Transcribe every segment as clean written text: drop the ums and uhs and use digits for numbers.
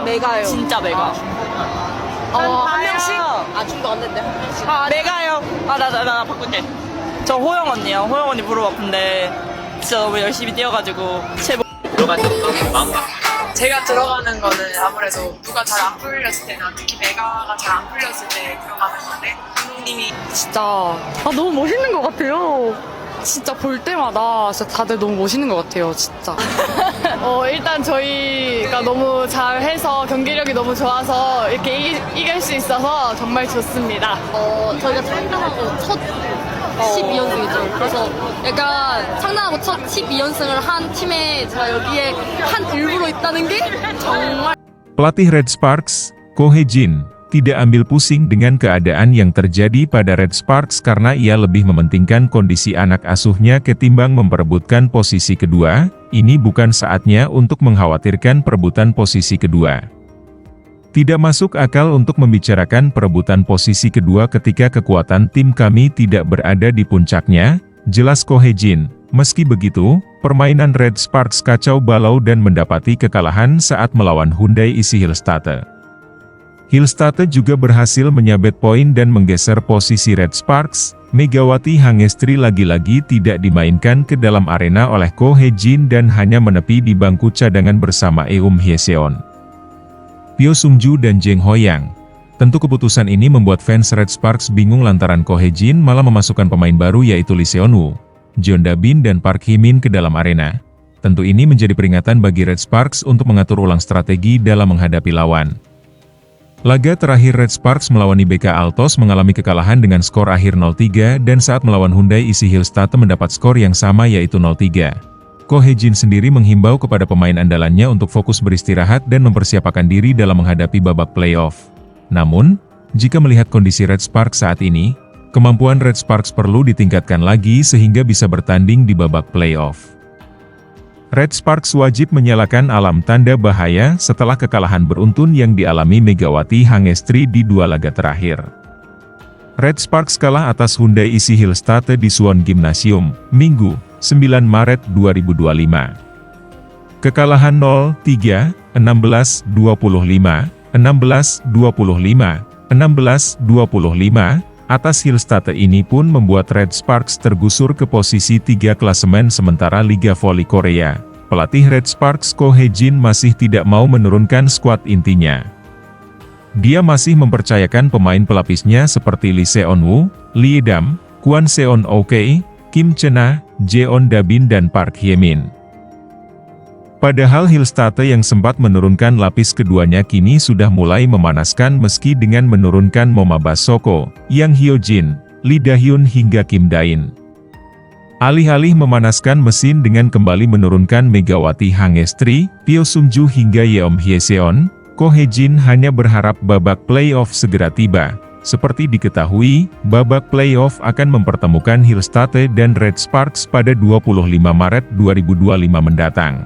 메가요. 메가요. 진짜 메가. 한 명씩? 중도 안 된대, 한 명씩. 메가요. 나 바꿀게. 저 호영 언니요. 호영 언니 무릎 아픈데 진짜 너무 열심히 뛰어가지고 제가 들어가는 거는 아무래도 누가 잘 안 풀렸을 때나 특히 메가가 잘 안 풀렸을 때 들어가는 건데 감독님이 진짜 너무 멋있는 것 같아요. 진짜 볼 때마다 진짜 다들 너무 멋있는 것 같아요. 진짜. 일단 저희가 너무 잘해서 경기력이 너무 좋아서 이렇게 이길 수 있어서 정말 좋습니다. 저희가 창단하고 첫 12연승이죠. 그래서 약간 창단하고 첫 12연승을 한 팀에 제가 여기에 한 일부로 있다는 게 정말 Pelatih Red Sparks, Ko Hye-jin, tidak ambil pusing dengan keadaan yang terjadi pada Red Sparks karena ia lebih mementingkan kondisi anak asuhnya ketimbang memperebutkan posisi kedua. Ini bukan saatnya untuk mengkhawatirkan perebutan posisi kedua. Tidak masuk akal untuk membicarakan perebutan posisi kedua ketika kekuatan tim kami tidak berada di puncaknya, jelas Ko Hye-jin. Meski begitu, permainan Red Sparks kacau balau dan mendapati kekalahan saat melawan Hyundai Isi Hillstate. Hillstate juga berhasil menyabet poin dan menggeser posisi Red Sparks. Megawati Hangestri lagi-lagi tidak dimainkan ke dalam arena oleh Ko Hye-jin dan hanya menepi di bangku cadangan bersama Eum Hye-seon, Pyo Sung-ju dan Jang Ho-yang. Tentu keputusan ini membuat fans Red Sparks bingung lantaran Ko Hye-jin malah memasukkan pemain baru yaitu Lee Seon-woo, Jeon Da-bin dan Park Hye-min ke dalam arena. Tentu ini menjadi peringatan bagi Red Sparks untuk mengatur ulang strategi dalam menghadapi lawan. Laga terakhir Red Sparks melawan IBK Altos mengalami kekalahan dengan skor akhir 0-3 dan saat melawan Hyundai Isi Hillstate mendapat skor yang sama yaitu 0-3. Ko Hye-jin sendiri menghimbau kepada pemain andalannya untuk fokus beristirahat dan mempersiapkan diri dalam menghadapi babak playoff. Namun, jika melihat kondisi Red Sparks saat ini, kemampuan Red Sparks perlu ditingkatkan lagi sehingga bisa bertanding di babak playoff. Red Sparks wajib menyalakan alam tanda bahaya setelah kekalahan beruntun yang dialami Megawati Hangestri di dua laga terakhir. Red Sparks kalah atas Hyundai Isi Hillstate di Suwon Gymnasium, Minggu, 9 Maret 2025. Kekalahan 0-3, 16-25, 16-25, 16-25, atas Hillstate ini pun membuat Red Sparks tergusur ke posisi 3 klasemen sementara Liga Voli Korea. Pelatih Red Sparks Ko Hye-jin masih tidak mau menurunkan skuad intinya. Dia masih mempercayakan pemain pelapisnya seperti Lee Seon-woo, Lee Dam, Kwon Seon-ok, Kim Chena, Jeon Da-bin dan Park Hye-min. Padahal Hillstate yang sempat menurunkan lapis keduanya kini sudah mulai memanaskan meski dengan menurunkan Momaba Soko, Yang Hyo-jin, Lee Da-hyun hingga Kim Da-in. Alih-alih memanaskan mesin dengan kembali menurunkan Megawati Hangestri, Pyo Sung-ju hingga Yeom Hye-seon, Ko Hye-jin hanya berharap babak playoff segera tiba. Seperti diketahui, babak playoff akan mempertemukan Hillstate dan Red Sparks pada 25 Maret 2025 mendatang.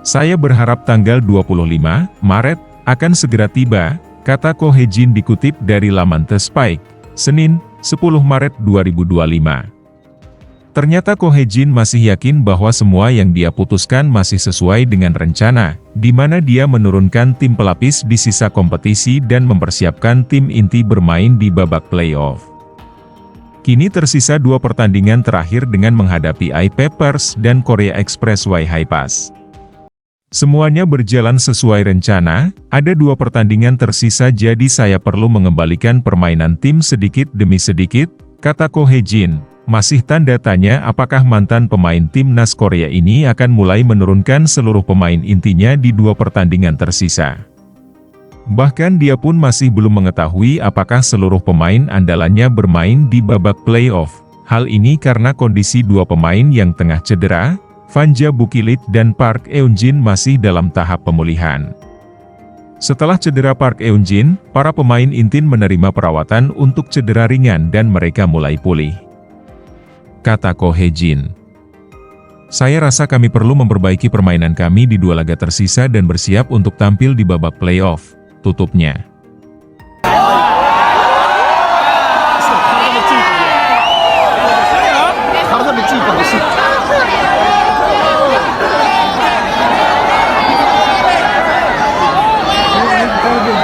Saya berharap tanggal 25 Maret akan segera tiba, kata Ko Hye-jin dikutip dari laman The Spike, Senin, 10 Maret 2025. Ternyata Ko Hye-jin masih yakin bahwa semua yang dia putuskan masih sesuai dengan rencana, di mana dia menurunkan tim pelapis di sisa kompetisi dan mempersiapkan tim inti bermain di babak playoff. Kini tersisa 2 pertandingan terakhir dengan menghadapi I-Papers dan Korea Expressway Hi-Pass. Semuanya berjalan sesuai rencana, ada 2 pertandingan tersisa jadi saya perlu mengembalikan permainan tim sedikit demi sedikit, kata Ko Hye-jin. Masih tanda tanya apakah mantan pemain timnas Korea ini akan mulai menurunkan seluruh pemain intinya di 2 pertandingan tersisa. Bahkan dia pun masih belum mengetahui apakah seluruh pemain andalannya bermain di babak playoff. Hal ini karena kondisi 2 pemain yang tengah cedera, Vanja Bukilit dan Park Eun-jin masih dalam tahap pemulihan. Setelah cedera Park Eun-jin, para pemain inti menerima perawatan untuk cedera ringan dan mereka mulai pulih, kata Ko Hye-jin. Saya rasa kami perlu memperbaiki permainan kami di 2 laga tersisa dan bersiap untuk tampil di babak playoff, tutupnya. 여러분.